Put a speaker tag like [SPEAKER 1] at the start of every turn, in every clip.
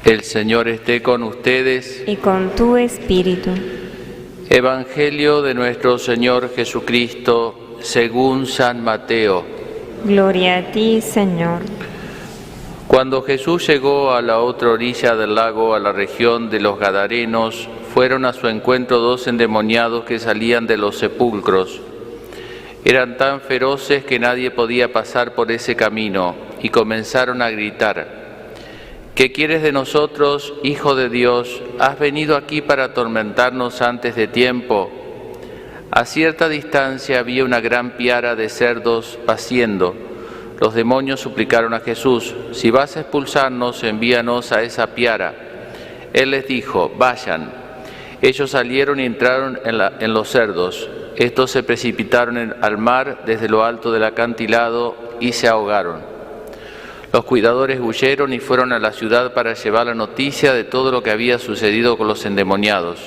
[SPEAKER 1] El Señor esté con ustedes.
[SPEAKER 2] Y con tu espíritu.
[SPEAKER 1] Evangelio de nuestro Señor Jesucristo según San Mateo.
[SPEAKER 2] Gloria a ti, Señor.
[SPEAKER 1] Cuando Jesús llegó a la otra orilla del lago, a la región de los Gadarenos, fueron a su encuentro 2 endemoniados que salían de los sepulcros. Eran tan feroces que nadie podía pasar por ese camino y comenzaron a gritar: ¿Qué quieres de nosotros, Hijo de Dios? ¿Has venido aquí para atormentarnos antes de tiempo? A cierta distancia había una gran piara de cerdos paciendo. Los demonios suplicaron a Jesús: si vas a expulsarnos, envíanos a esa piara. Él les dijo: vayan. Ellos salieron y entraron en los cerdos. Estos se precipitaron al mar desde lo alto del acantilado y se ahogaron. Los cuidadores huyeron y fueron a la ciudad para llevar la noticia de todo lo que había sucedido con los endemoniados.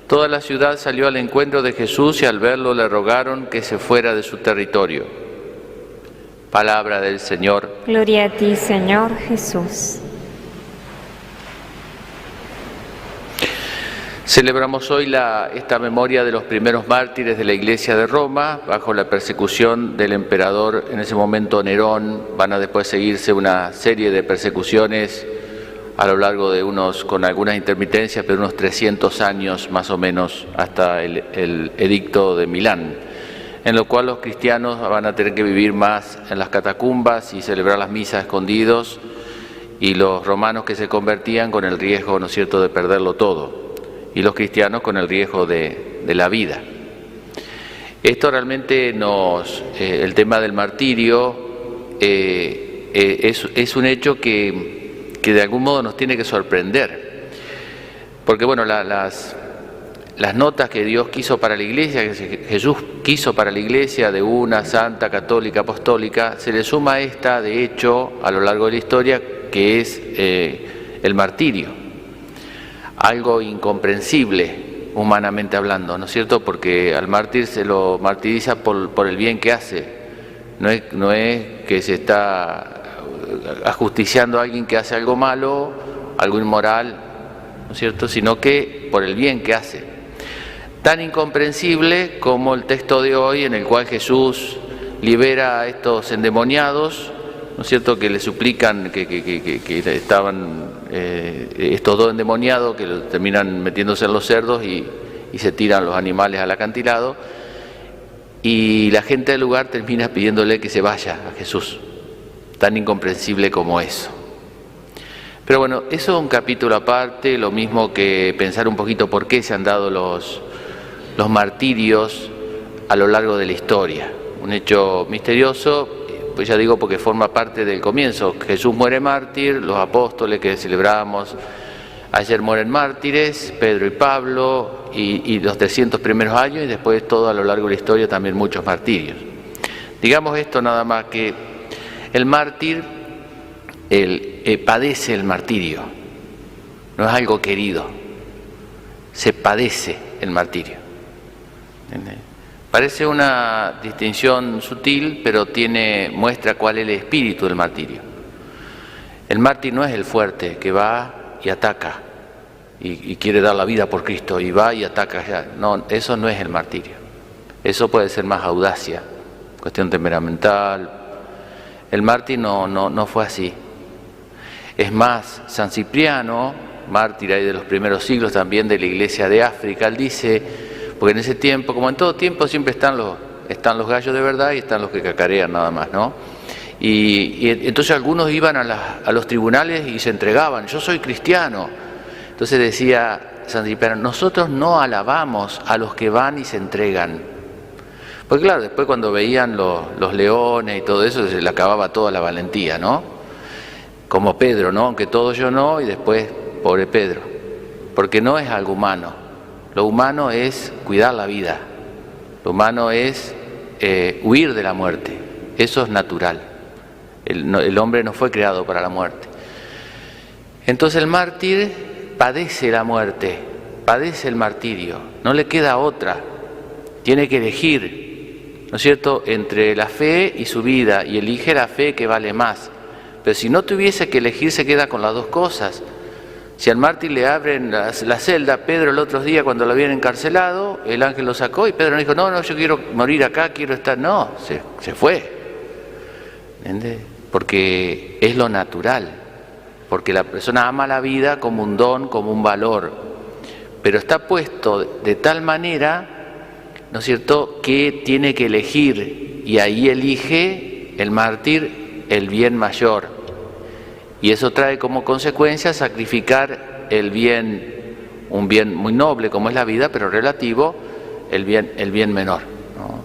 [SPEAKER 1] Toda la ciudad salió al encuentro de Jesús y al verlo le rogaron que se fuera de su territorio. Palabra del Señor.
[SPEAKER 2] Gloria a ti, Señor Jesús.
[SPEAKER 1] Celebramos hoy esta memoria de los primeros mártires de la Iglesia de Roma, bajo la persecución del emperador, en ese momento Nerón. Van a después seguirse una serie de persecuciones a lo largo de con algunas intermitencias, pero unos 300 años más o menos, hasta el edicto de Milán, en lo cual los cristianos van a tener que vivir más en las catacumbas y celebrar las misas escondidos, y los romanos que se convertían con el riesgo, ¿no es cierto?, de perderlo todo, y los cristianos con el riesgo de la vida. Esto realmente el tema del martirio es un hecho que de algún modo nos tiene que sorprender, porque bueno, las notas que Dios quiso para la Iglesia, que Jesús quiso para la Iglesia, de una santa, católica, apostólica, se le suma esta, de hecho, a lo largo de la historia, que es el martirio. Algo incomprensible, humanamente hablando, ¿no es cierto? Porque al mártir se lo martiriza por el bien que hace. No es que se está ajusticiando a alguien que hace algo malo, algo inmoral, ¿no es cierto?, sino que por el bien que hace. Tan incomprensible como el texto de hoy, en el cual Jesús libera a estos endemoniados, ¿no es cierto?, que le suplican que estaban estos 2 endemoniados, que terminan metiéndose en los cerdos y se tiran los animales al acantilado, y la gente del lugar termina pidiéndole que se vaya a Jesús. Tan incomprensible como eso. Pero bueno, eso es un capítulo aparte, lo mismo que pensar un poquito por qué se han dado los martirios a lo largo de la historia. Un hecho misterioso, pues ya digo, porque forma parte del comienzo. Jesús muere mártir, los apóstoles que celebramos ayer mueren mártires, Pedro y Pablo, y los 300 primeros años, y después todo a lo largo de la historia también muchos martirios. Digamos esto nada más, que el mártir padece el martirio, no es algo querido, se padece el martirio. ¿Entiendes? Parece una distinción sutil, pero muestra cuál es el espíritu del martirio. El mártir no es el fuerte que va y ataca y quiere dar la vida por Cristo y va y ataca. No, eso no es el martirio. Eso puede ser más audacia, cuestión temperamental. El mártir no fue así. Es más, San Cipriano, mártir ahí de los primeros siglos también de la Iglesia de África, él dice, porque en ese tiempo, como en todo tiempo, siempre están los gallos de verdad y están los que cacarean nada más, ¿no? Y entonces algunos iban a los tribunales y se entregaban: yo soy cristiano. Entonces decía San Cipriano: nosotros no alabamos a los que van y se entregan. Porque claro, después cuando veían los leones y todo eso, se le acababa toda la valentía, ¿no? Como Pedro, ¿no? Aunque todo yo no, y después, pobre Pedro. Porque no es algo humano. Lo humano es cuidar la vida. Lo humano es huir de la muerte. Eso es natural. El hombre no fue creado para la muerte. Entonces el mártir padece la muerte, padece el martirio. No le queda otra. Tiene que elegir, ¿no es cierto?, entre la fe y su vida, y elige la fe, que vale más. Pero si no tuviese que elegir, se queda con las dos cosas. Si al mártir le abren la celda, Pedro el otro día cuando lo habían encarcelado, el ángel lo sacó y Pedro no dijo, no, yo quiero morir acá, quiero estar, no, se fue. ¿Entiendes? Porque es lo natural, porque la persona ama la vida como un don, como un valor, pero está puesto de tal manera, ¿no es cierto?, que tiene que elegir, y ahí elige el mártir el bien mayor. Y eso trae como consecuencia sacrificar el bien, un bien muy noble como es la vida, pero relativo, el bien menor, ¿no?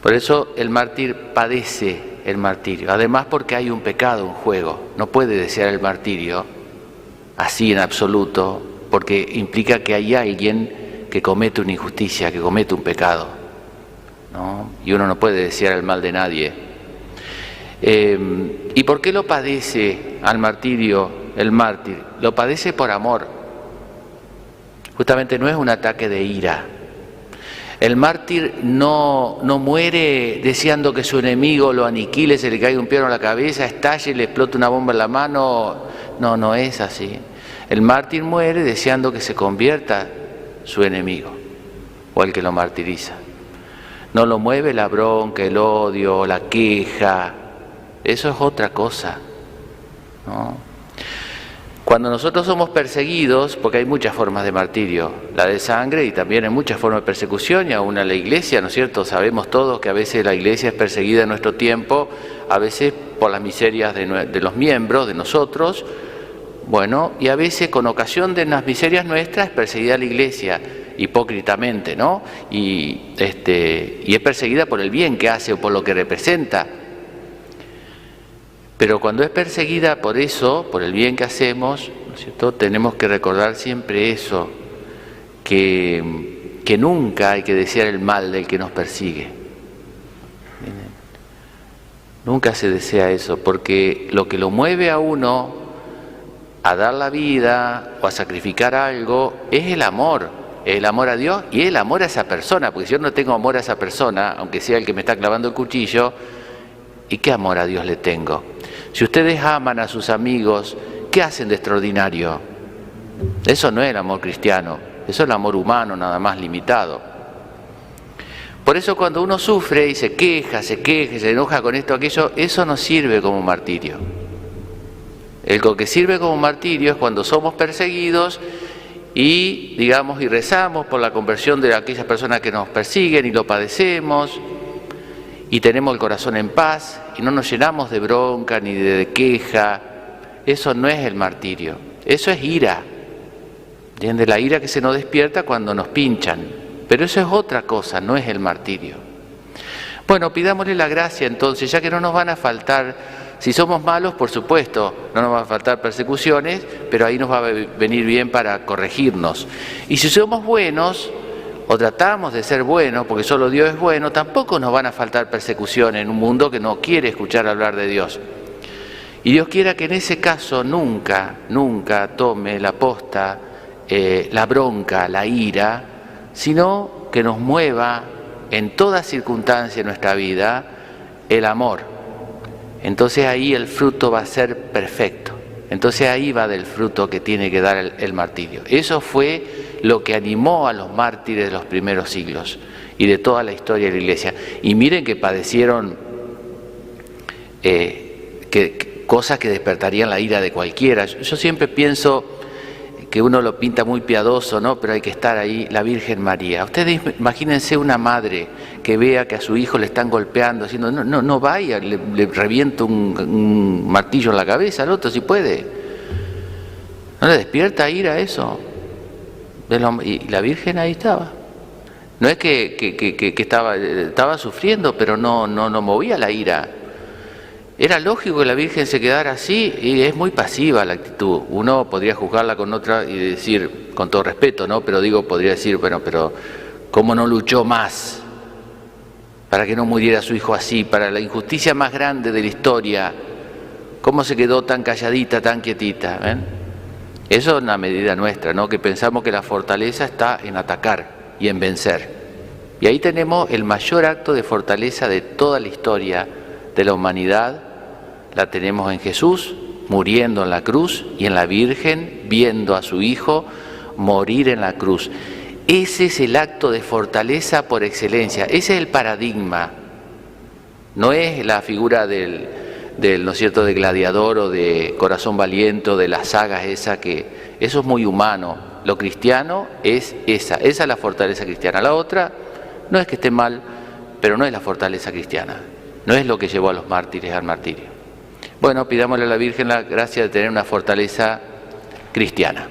[SPEAKER 1] Por eso el mártir padece el martirio, además porque hay un pecado en juego, no puede desear el martirio así en absoluto, porque implica que hay alguien que comete una injusticia, que comete un pecado, ¿no? Y uno no puede desear el mal de nadie. ¿Y por qué lo padece al martirio el mártir? Lo padece por amor. Justamente no es un ataque de ira. El mártir no muere deseando que su enemigo lo aniquile, se le caiga un piano en la cabeza, estalle, le explote una bomba en la mano. No es así. El mártir muere deseando que se convierta su enemigo o el que lo martiriza. No lo mueve la bronca, el odio, la queja. Eso es otra cosa, ¿no? Cuando nosotros somos perseguidos, porque hay muchas formas de martirio, la de sangre y también hay muchas formas de persecución, y aún a la iglesia, ¿no es cierto? Sabemos todos que a veces la iglesia es perseguida en nuestro tiempo, a veces por las miserias de los miembros, de nosotros, bueno, y a veces con ocasión de las miserias nuestras es perseguida la iglesia, hipócritamente, ¿no? Y es perseguida por el bien que hace o por lo que representa. Pero cuando es perseguida por eso, por el bien que hacemos, ¿no es cierto?, tenemos que recordar siempre eso, que nunca hay que desear el mal del que nos persigue. Nunca se desea eso, porque lo que lo mueve a uno a dar la vida o a sacrificar algo es el amor a Dios y el amor a esa persona, porque si yo no tengo amor a esa persona, aunque sea el que me está clavando el cuchillo, ¿y qué amor a Dios le tengo? Si ustedes aman a sus amigos, ¿qué hacen de extraordinario? Eso no es el amor cristiano, eso es el amor humano nada más limitado. Por eso cuando uno sufre y se queja, se enoja con esto o aquello, eso no sirve como martirio. Lo que sirve como martirio es cuando somos perseguidos y, digamos, y rezamos por la conversión de aquellas personas que nos persiguen y lo padecemos, y tenemos el corazón en paz y no nos llenamos de bronca ni de queja. Eso no es el martirio, eso es ira. ¿Entiendes? La ira que se nos despierta cuando nos pinchan, pero eso es otra cosa, no es el martirio. Bueno, pidámosle la gracia entonces, ya que no nos van a faltar, si somos malos, por supuesto, no nos van a faltar persecuciones, pero ahí nos va a venir bien para corregirnos. Y si somos buenos, o tratamos de ser buenos, porque solo Dios es bueno, tampoco nos van a faltar persecuciones en un mundo que no quiere escuchar hablar de Dios. Y Dios quiera que en ese caso nunca tome la posta, la bronca, la ira, sino que nos mueva en toda circunstancia de nuestra vida el amor. Entonces ahí el fruto va a ser perfecto. Entonces ahí va del fruto que tiene que dar el martirio. Eso fue lo que animó a los mártires de los primeros siglos y de toda la historia de la Iglesia. Y miren que padecieron cosas que despertarían la ira de cualquiera. Yo siempre pienso que uno lo pinta muy piadoso, ¿no? Pero hay que estar ahí, la Virgen María. Ustedes imagínense una madre que vea que a su hijo le están golpeando, haciendo, no vaya, le revienta un martillo en la cabeza al otro si puede. ¿No le despierta ira eso? Y la Virgen ahí estaba. No es que estaba sufriendo, pero no movía la ira. Era lógico que la Virgen se quedara así, y es muy pasiva la actitud. Uno podría juzgarla con otra y decir, con todo respeto, ¿no? Pero podría decir, bueno, pero ¿cómo no luchó más para que no muriera su hijo así? Para la injusticia más grande de la historia, ¿cómo se quedó tan calladita, tan quietita? ¿Ven? Eso es una medida nuestra, ¿no? Que pensamos que la fortaleza está en atacar y en vencer. Y ahí tenemos el mayor acto de fortaleza de toda la historia de la humanidad. La tenemos en Jesús, muriendo en la cruz y en la Virgen viendo a su Hijo morir en la cruz. Ese es el acto de fortaleza por excelencia, ese es el paradigma. No es la figura del ¿no es cierto?, de gladiador o de corazón valiente, de las sagas esa, que eso es muy humano. Lo cristiano es esa es la fortaleza cristiana. La otra no es que esté mal, pero no es la fortaleza cristiana, no es lo que llevó a los mártires al martirio. Bueno, pidámosle a la Virgen la gracia de tener una fortaleza cristiana.